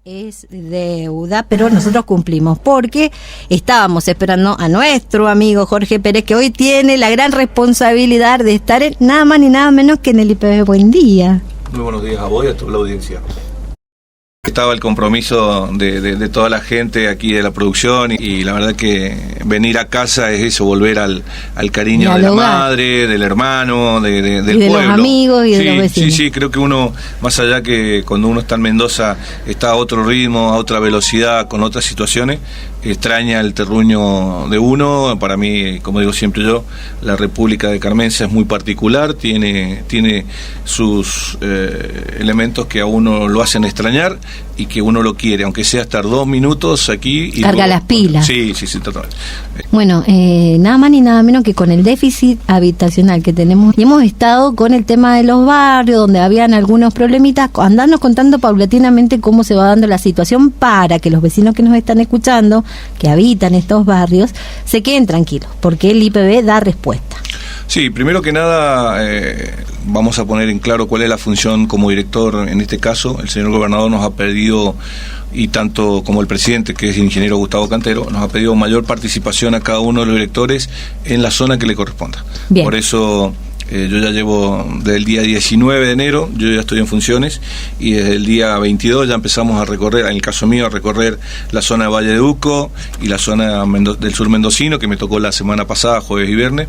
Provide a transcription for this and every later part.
Es deuda, pero nosotros cumplimos porque estábamos esperando a nuestro amigo Jorge Pérez, que hoy tiene la gran responsabilidad de estar nada más ni nada menos que en el IPB. Buen día. Muy buenos días a vos y a toda la audiencia. Estaba el compromiso de toda la gente aquí de la producción y la verdad que venir a casa es eso, volver al cariño de la madre, del hermano, del pueblo. De los amigos y de los vecinos. Sí, creo que uno, más allá que cuando uno está en Mendoza, está a otro ritmo, a otra velocidad, con otras situaciones, extraña el terruño de uno. Para mí, como digo siempre yo, la República de Carmenza es muy particular, tiene sus elementos que a uno lo hacen extrañar y que uno lo quiere, aunque sea estar 2 minutos aquí y carga las pilas. Sí, total. Bueno, nada más ni nada menos que con el déficit habitacional que tenemos, y hemos estado con el tema de los barrios donde habían algunos problemitas, andarnos contando paulatinamente cómo se va dando la situación para que los vecinos que nos están escuchando, que habitan estos barrios, se queden tranquilos, porque el IPB da respuesta. Sí, primero que nada vamos a poner en claro cuál es la función como director. En este caso, el señor gobernador nos ha pedido, y tanto como el presidente, que es el ingeniero Gustavo Cantero, nos ha pedido mayor participación a cada uno de los directores en la zona que le corresponda. Bien. Por eso yo ya llevo desde el día 19 de enero, yo ya estoy en funciones, y desde el día 22 ya empezamos a recorrer, en el caso mío, a recorrer la zona de Valle de Uco y la zona del sur mendocino, que me tocó la semana pasada, jueves y viernes,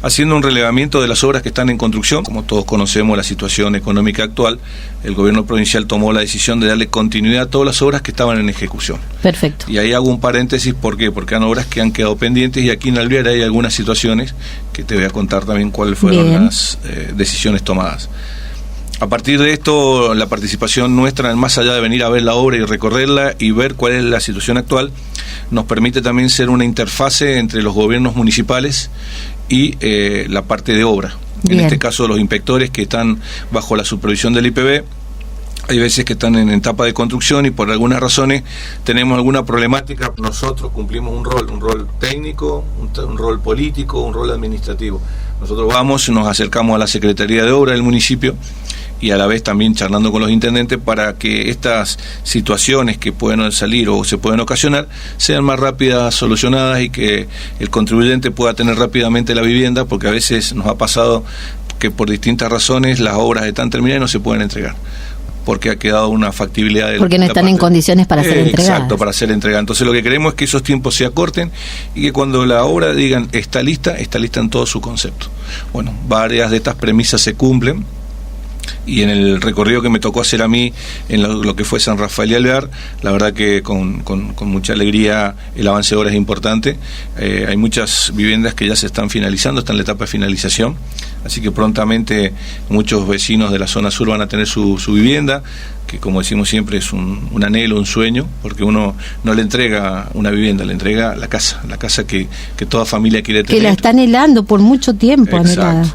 haciendo un relevamiento de las obras que están en construcción. Como todos conocemos la situación económica actual, el gobierno provincial tomó la decisión de darle continuidad a todas las obras que estaban en ejecución. Perfecto. Y ahí hago un paréntesis, ¿por qué? Porque hay obras que han quedado pendientes, y aquí en Alvear hay algunas situaciones que te voy a contar también cuáles fueron las decisiones tomadas. A partir de esto, la participación nuestra, más allá de venir a ver la obra y recorrerla y ver cuál es la situación actual, nos permite también ser una interfase entre los gobiernos municipales y la parte de obra. Bien. En este caso, los inspectores que están bajo la supervisión del IPB, hay veces que están en etapa de construcción y por algunas razones tenemos alguna problemática. Nosotros cumplimos un rol técnico, un rol político, un rol administrativo. Nosotros vamos y nos acercamos a la Secretaría de Obra del municipio, y a la vez también charlando con los intendentes para que estas situaciones que pueden salir o se pueden ocasionar sean más rápidas solucionadas y que el contribuyente pueda tener rápidamente la vivienda, porque a veces nos ha pasado que por distintas razones las obras están terminadas y no se pueden entregar, porque ha quedado una factibilidad porque no están en condiciones para ser entregadas. Exacto, para ser entregada. Entonces lo que queremos es que esos tiempos se acorten y que cuando la obra digan está lista en todo su concepto. Bueno, varias de estas premisas se cumplen, y en el recorrido que me tocó hacer a mí en lo que fue San Rafael y Alvear, la verdad que con mucha alegría el avance ahora es importante. Hay muchas viviendas que ya se están finalizando, están en la etapa de finalización, así que prontamente muchos vecinos de la zona sur van a tener su vivienda, que como decimos siempre es un anhelo, un sueño, porque uno no le entrega una vivienda, le entrega la casa que toda familia quiere tener. Que la está anhelando por mucho tiempo. Exacto. Anhelada.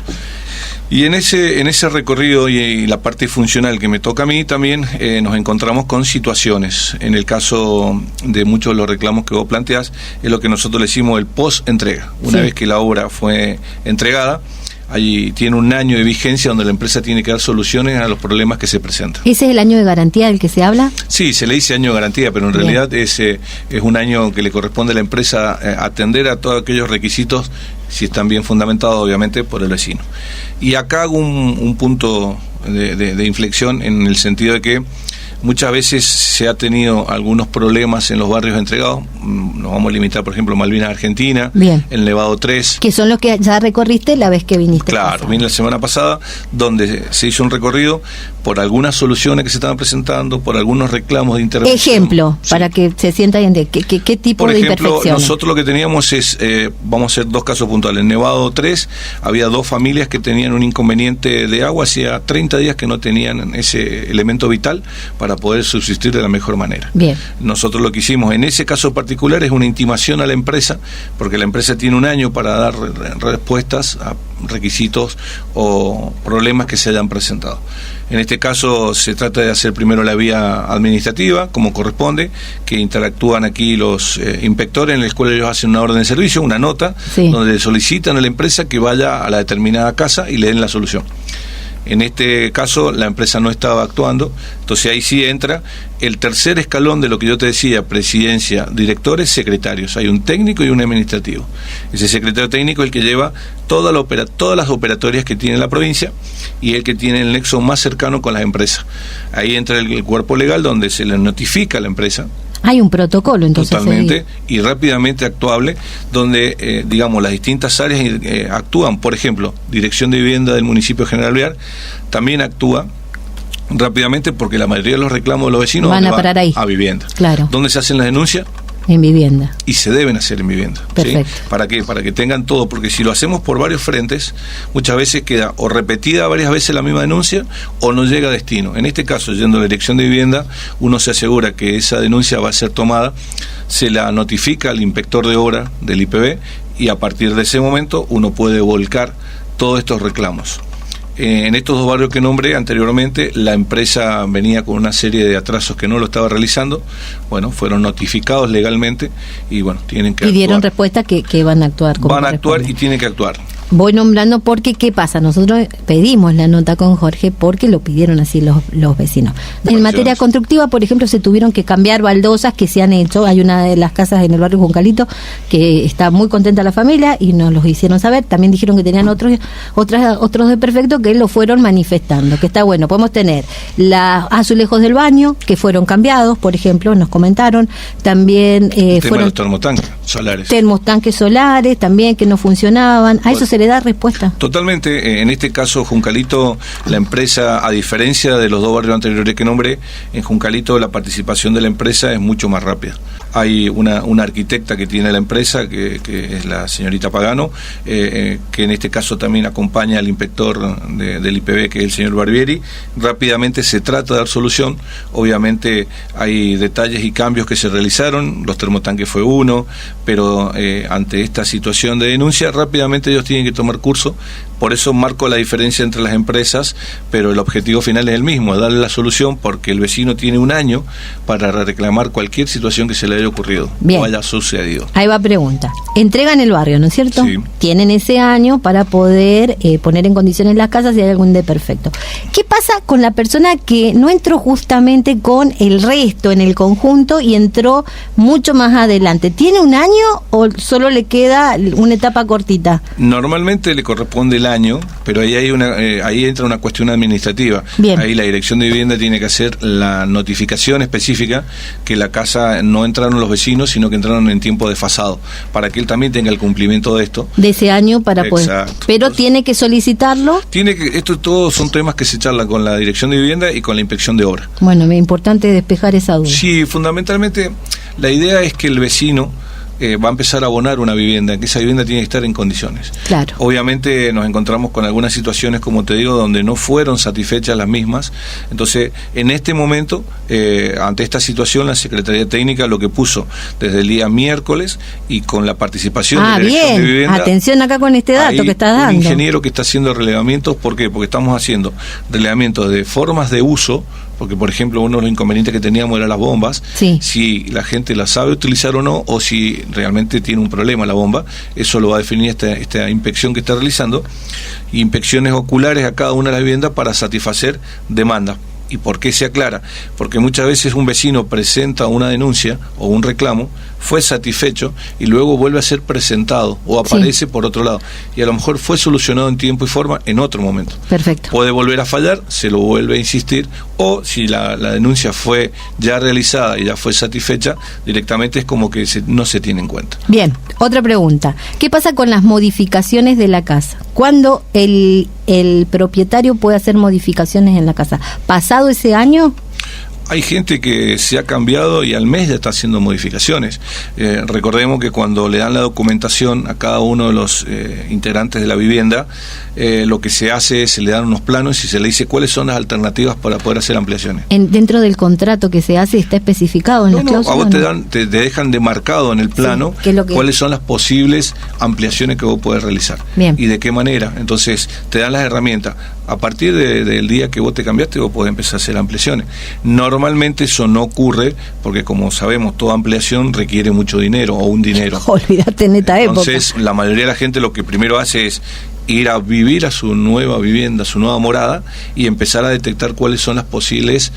Y en ese recorrido y la parte funcional que me toca a mí también, nos encontramos con situaciones. En el caso de muchos de los reclamos que vos planteás, es lo que nosotros le decimos el post-entrega. Una vez que la obra fue entregada, allí tiene un año de vigencia donde la empresa tiene que dar soluciones a los problemas que se presentan. ¿Ese es el año de garantía del que se habla? Sí, se le dice año de garantía, pero en realidad es un año que le corresponde a la empresa atender a todos aquellos requisitos, si están bien fundamentados, obviamente, por el vecino. Y acá hago un punto de inflexión, en el sentido de que muchas veces se ha tenido algunos problemas en los barrios entregados. Nos vamos a limitar, por ejemplo, Malvinas Argentina, el Nevado 3. Que son los que ya recorriste la vez que viniste. Claro, vine la semana pasada, donde se hizo un recorrido por algunas soluciones que se estaban presentando, por algunos reclamos de intervención. Ejemplo, para que se sienta bien de qué tipo de imperfecciones. Por ejemplo, nosotros lo que teníamos es, vamos a hacer 2 casos puntuales. En Nevado 3 había 2 familias que tenían un inconveniente de agua, hacía 30 días que no tenían ese elemento vital para poder subsistir de la mejor manera. Bien. Nosotros lo que hicimos en ese caso particular es una intimación a la empresa, porque la empresa tiene un año para dar respuestas a requisitos o problemas que se hayan presentado. En este caso se trata de hacer primero la vía administrativa, como corresponde, que interactúan aquí los inspectores, en el cual ellos hacen una orden de servicio, una nota, donde le solicitan a la empresa que vaya a la determinada casa y le den la solución. En este caso, la empresa no estaba actuando, entonces ahí sí entra el tercer escalón de lo que yo te decía, presidencia, directores, secretarios. Hay un técnico y un administrativo. Ese secretario técnico es el que lleva todas las operatorias que tiene la provincia y el que tiene el nexo más cercano con las empresas. Ahí entra el cuerpo legal donde se le notifica a la empresa. Hay un protocolo, entonces. Totalmente, y rápidamente actuable, donde, digamos, las distintas áreas actúan. Por ejemplo, Dirección de Vivienda del municipio de General Alvear también actúa rápidamente porque la mayoría de los reclamos de los vecinos van a parar ahí. A vivienda. Claro. ¿Dónde se hacen las denuncias? En vivienda. Y se deben hacer en vivienda. Perfecto. ¿Sí? ¿Para qué? Para que tengan todo, porque si lo hacemos por varios frentes, muchas veces queda o repetida varias veces la misma denuncia o no llega a destino. En este caso, yendo a la Dirección de Vivienda, uno se asegura que esa denuncia va a ser tomada, se la notifica al inspector de obra del IPB y a partir de ese momento uno puede volcar todos estos reclamos. En estos dos barrios que nombré anteriormente, la empresa venía con una serie de atrasos que no lo estaba realizando. Bueno, fueron notificados legalmente y bueno, tienen que pidieron actuar. Respuesta que van a actuar como van a actuar y tienen que actuar. Voy nombrando porque, ¿qué pasa? Nosotros pedimos la nota con Jorge porque lo pidieron así los vecinos. En materia constructiva, por ejemplo, se tuvieron que cambiar baldosas que se han hecho. Hay una de las casas en el barrio Juncalito que está muy contenta la familia y nos los hicieron saber. También dijeron que tenían otros desperfectos que lo fueron manifestando, que está bueno. Podemos tener los azulejos del baño que fueron cambiados, por ejemplo, nos comentaron. También fueron los termotanques solares. Termotanques solares también que no funcionaban. A eso se le da respuesta. Totalmente. En este caso, Juncalito, la empresa, a diferencia de los dos barrios anteriores que nombré, en Juncalito la participación de la empresa es mucho más rápida. Hay una arquitecta que tiene la empresa, que es la señorita Pagano, que en este caso también acompaña al inspector del IPB, que es el señor Barbieri. Rápidamente se trata de dar solución. Obviamente hay detalles y cambios que se realizaron, los termotanques fue uno, pero ante esta situación de denuncia, rápidamente ellos tienen que tomar curso. Por eso marco la diferencia entre las empresas, pero el objetivo final es el mismo, es darle la solución, porque el vecino tiene un año para reclamar cualquier situación que se le haya ocurrido. Bien. O haya sucedido. Ahí va pregunta. Entregan el barrio, ¿no es cierto? Sí. Tienen ese año para poder poner en condiciones las casas si hay algún desperfecto. ¿Qué pasa con la persona que no entró justamente con el resto en el conjunto y entró mucho más adelante? ¿Tiene un año o solo le queda una etapa cortita? Normalmente le corresponde el año, pero ahí hay ahí entra una cuestión administrativa. Bien. Ahí la Dirección de Vivienda tiene que hacer la notificación específica que la casa no entraron los vecinos, sino que entraron en tiempo desfasado, para que él también tenga el cumplimiento de esto. De ese año para poder. Exacto. Pero tiene que solicitarlo. Esto todos son temas que se charlan con la Dirección de Vivienda y con la Inspección de Obra. Bueno, es importante despejar esa duda. Sí, fundamentalmente la idea es que el vecino va a empezar a abonar una vivienda, que esa vivienda tiene que estar en condiciones. Claro. Obviamente nos encontramos con algunas situaciones, como te digo, donde no fueron satisfechas las mismas. Entonces, en este momento, ante esta situación, la Secretaría Técnica lo que puso desde el día miércoles y con la participación de la Dirección de Vivienda. Atención acá con este dato que estás dando. Un ingeniero que está haciendo relevamientos, ¿por qué? Porque estamos haciendo relevamientos de formas de uso, porque por ejemplo uno de los inconvenientes que teníamos era las bombas, sí. Si la gente las sabe utilizar o no, o si realmente tiene un problema la bomba, eso lo va a definir esta inspección que está realizando, inspecciones oculares a cada una de las viviendas para satisfacer demandas. ¿Y por qué se aclara? Porque muchas veces un vecino presenta una denuncia o un reclamo, fue satisfecho y luego vuelve a ser presentado o aparece por otro lado. Y a lo mejor fue solucionado en tiempo y forma en otro momento. Perfecto. Puede volver a fallar, se lo vuelve a insistir, o si la denuncia fue ya realizada y ya fue satisfecha, directamente es como que no se tiene en cuenta. Bien, otra pregunta. ¿Qué pasa con las modificaciones de la casa? ¿Cuándo el propietario puede hacer modificaciones en la casa? ¿Pasado ese año? Hay gente que se ha cambiado y al mes ya está haciendo modificaciones. Recordemos que cuando le dan la documentación a cada uno de los integrantes de la vivienda, lo que se hace es se le dan unos planos y se le dice cuáles son las alternativas para poder hacer ampliaciones. Dentro del contrato que se hace está especificado en las cláusulas. A vos te dejan demarcado en el plano cuáles son las posibles ampliaciones que vos podés realizar. Bien. Y de qué manera. Entonces te dan las herramientas. A partir del día que vos te cambiaste, vos podés empezar a hacer ampliaciones. Normalmente eso no ocurre porque, como sabemos, toda ampliación requiere mucho dinero o un dinero. Olvídate en esta época. Entonces, la mayoría de la gente lo que primero hace es ir a vivir a su nueva vivienda, a su nueva morada, y empezar a detectar cuáles son las posibles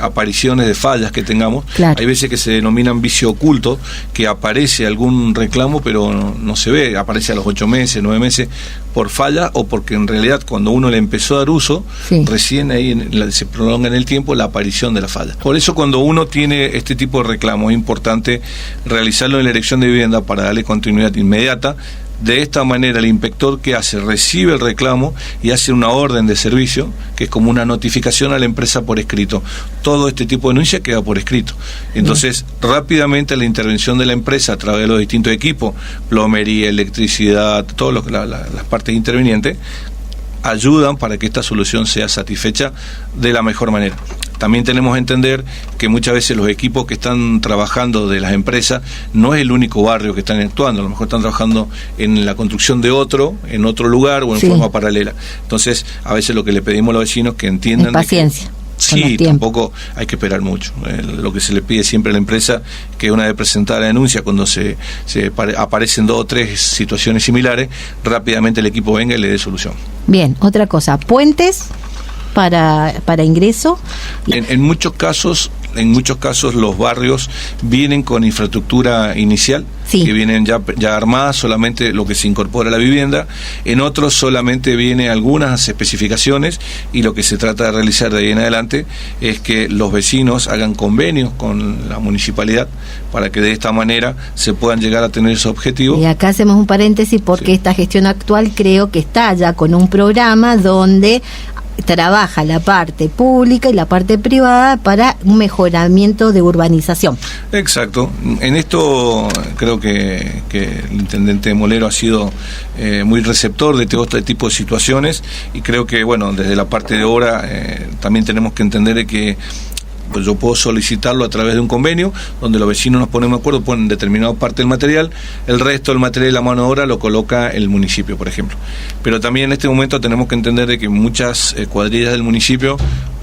apariciones de fallas que tengamos. Claro. Hay veces que se denominan vicio oculto, que aparece algún reclamo pero no se ve, aparece a los 8 meses, 9 meses por falla, o porque en realidad cuando uno le empezó a dar uso, sí, recién ahí se prolonga en el tiempo la aparición de la falla. Por eso cuando uno tiene este tipo de reclamos es importante realizarlo en la dirección de vivienda para darle continuidad inmediata. De esta manera el inspector, ¿qué hace? Recibe el reclamo y hace una orden de servicio, que es como una notificación a la empresa por escrito. Todo este tipo de denuncia queda por escrito. Entonces, rápidamente la intervención de la empresa a través de los distintos equipos, plomería, electricidad, todas las partes intervinientes, ayudan para que esta solución sea satisfecha de la mejor manera. También tenemos que entender que muchas veces los equipos que están trabajando de las empresas no es el único barrio que están actuando, a lo mejor están trabajando en la construcción de otro, en otro lugar o en forma paralela. Entonces, a veces lo que le pedimos a los vecinos que entiendan... paciencia. Sí, tampoco hay que esperar mucho. Lo que se le pide siempre a la empresa, que una vez presentada la denuncia, cuando se aparecen 2 o 3 situaciones similares, rápidamente el equipo venga y le dé solución. Bien, otra cosa, puentes para ingreso. En muchos casos los barrios vienen con infraestructura inicial, sí, que vienen ya armadas, solamente lo que se incorpora a la vivienda. En otros solamente vienen algunas especificaciones, y lo que se trata de realizar de ahí en adelante es que los vecinos hagan convenios con la municipalidad para que de esta manera se puedan llegar a tener esos objetivos. Y acá hacemos un paréntesis porque sí, esta gestión actual creo que está ya con un programa donde trabaja la parte pública y la parte privada para un mejoramiento de urbanización. Exacto. En esto creo que el intendente Molero ha sido muy receptor de todo este tipo de situaciones, y creo que, bueno, desde la parte de obra también tenemos que entender que pues yo puedo solicitarlo a través de un convenio donde los vecinos nos ponemos de acuerdo, ponen determinada parte del material, el resto del material de la mano de obra lo coloca el municipio, por ejemplo. Pero también en este momento tenemos que entender de que muchas cuadrillas del municipio,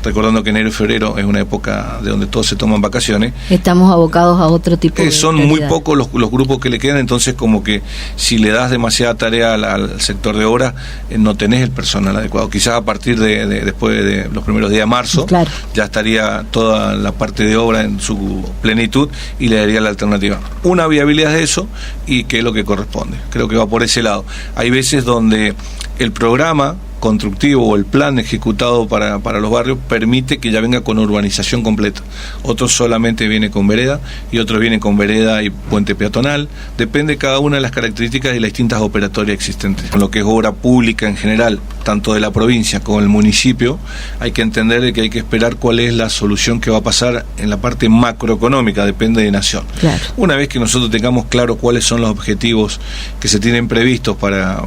recordando que enero y febrero es una época de donde todos se toman vacaciones, estamos abocados a otro tipo de son muy pocos los grupos que le quedan. Entonces, como que si le das demasiada tarea al sector de obra, no tenés el personal adecuado. Quizás a partir de después de los primeros días de marzo, claro, ya estaría toda la parte de obra en su plenitud y le daría la alternativa. Una viabilidad de eso, y que es lo que corresponde. Creo que va por ese lado. Hay veces donde el programa constructivo o el plan ejecutado para los barrios permite que ya venga con urbanización completa. Otros solamente viene con vereda, y otros vienen con vereda y puente peatonal. Depende cada una de las características y las distintas operatorias existentes. Con lo que es obra pública en general, tanto de la provincia como el municipio, hay que entender que hay que esperar cuál es la solución que va a pasar en la parte macroeconómica, depende de nación. Claro. Una vez que nosotros tengamos claro cuáles son los objetivos que se tienen previstos para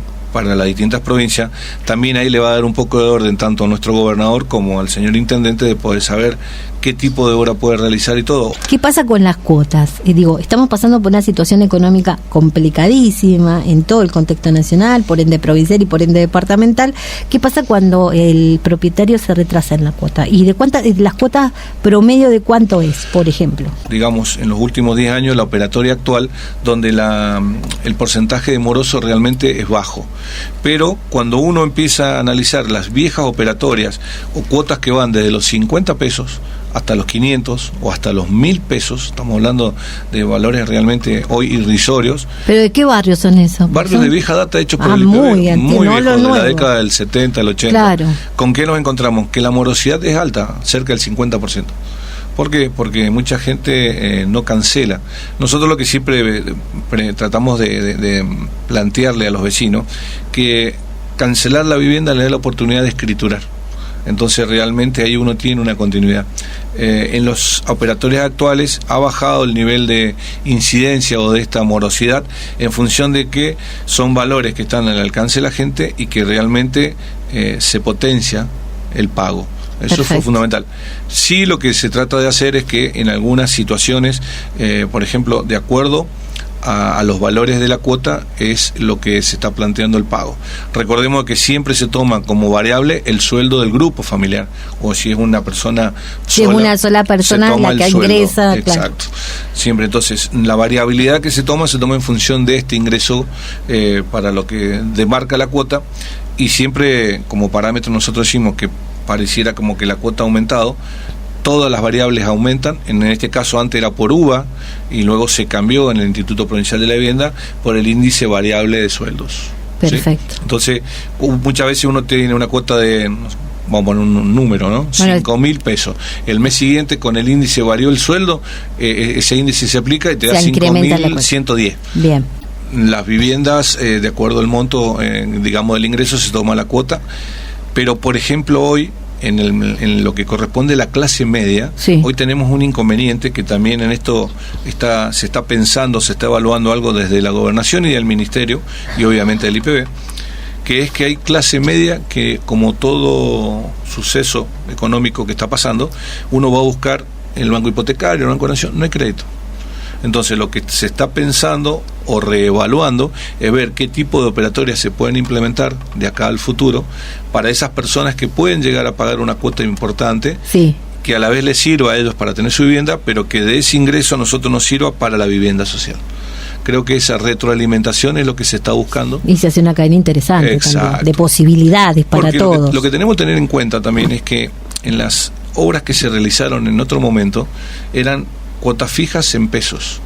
las distintas provincias, también ahí le va a dar un poco de orden tanto a nuestro gobernador como al señor intendente, de poder saber qué tipo de obra puede realizar y todo. ¿Qué pasa con las cuotas? Estamos pasando por una situación económica complicadísima en todo el contexto nacional, por ende provincial y por ende departamental. ¿Qué pasa cuando el propietario se retrasa en la cuota? ¿Y las cuotas promedio de cuánto es, por ejemplo? Digamos, en los últimos 10 años, la operatoria actual, donde el porcentaje de moroso realmente es bajo. Pero cuando uno empieza a analizar las viejas operatorias o cuotas que van desde los 50 pesos hasta los 500 o hasta los 1.000 pesos, estamos hablando de valores realmente hoy irrisorios. ¿Pero de qué barrios son esos? Barrios de vieja data hechos por el IPB, muy viejos, de nuevo, la década del 70, el 80. Claro. ¿Con qué nos encontramos? Que la morosidad es alta, cerca del 50%. ¿Por qué? Porque mucha gente no cancela. Nosotros lo que siempre tratamos de plantearle a los vecinos, que cancelar la vivienda le da la oportunidad de escriturar. Entonces realmente ahí uno tiene una continuidad. En los operatorios actuales ha bajado el nivel de incidencia o de esta morosidad en función de que son valores que están al alcance de la gente y que realmente se potencia el pago. Eso fue fundamental. Sí, lo que se trata de hacer es que en algunas situaciones, por ejemplo, de acuerdo a los valores de la cuota es lo que se está planteando el pago. Recordemos que siempre se toma como variable el sueldo del grupo familiar, o si es una persona si sola, es una sola persona la que ingresa. Exacto. Claro. Siempre, entonces, la variabilidad que se toma en función de este ingreso para lo que demarca la cuota, y siempre como parámetro nosotros decimos que pareciera como que la cuota ha aumentado. Todas las variables aumentan, en este caso antes era por UVA y luego se cambió en el Instituto Provincial de la Vivienda por el índice variable de sueldos. Perfecto. ¿Sí? Entonces, muchas veces uno tiene una cuota de, vamos a poner un número, ¿no? 5.000 pesos. El mes siguiente con el índice varió el sueldo, ese índice se aplica y te da 5.110. Bien. Las viviendas, de acuerdo al monto, digamos, del ingreso, se toma la cuota, pero por ejemplo hoy, en lo que corresponde a la clase media, sí, hoy tenemos un inconveniente que también en esto se está pensando, se está evaluando algo desde la gobernación y del ministerio y obviamente del IPB, que es que hay clase media que, como todo suceso económico que está pasando, uno va a buscar en el banco hipotecario, en el Banco de Nación, no hay crédito. Entonces lo que se está pensando o reevaluando es ver qué tipo de operatorias se pueden implementar de acá al futuro para esas personas que pueden llegar a pagar una cuota importante, sí, que a la vez les sirva a ellos para tener su vivienda, pero que de ese ingreso a nosotros nos sirva para la vivienda social. Creo que esa retroalimentación es lo que se está buscando. Y se hace una cadena interesante también, de posibilidades para porque todos. Lo que tenemos que tener en cuenta también es que en las obras que se realizaron en otro momento eran cuotas fijas en pesos,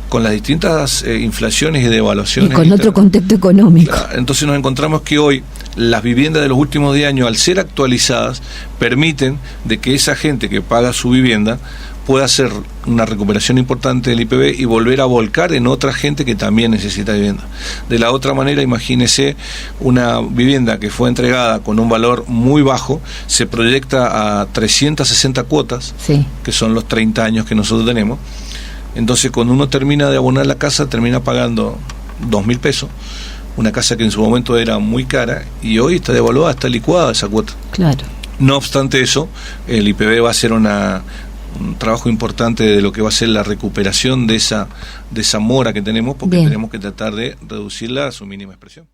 con las distintas inflaciones y devaluaciones. Y con otro contexto económico. Entonces nos encontramos que hoy las viviendas de los últimos 10 años, al ser actualizadas, permiten de que esa gente que paga su vivienda pueda hacer una recuperación importante del IPB y volver a volcar en otra gente que también necesita vivienda. De la otra manera, imagínese una vivienda que fue entregada con un valor muy bajo, se proyecta a 360 cuotas, sí, que son los 30 años que nosotros tenemos. Entonces, cuando uno termina de abonar la casa, termina pagando 2.000 pesos, una casa que en su momento era muy cara y hoy está devaluada, está licuada esa cuota. Claro. No obstante eso, el IPB va a hacer un trabajo importante de lo que va a ser la recuperación de esa mora que tenemos, porque tenemos que tratar de reducirla a su mínima expresión.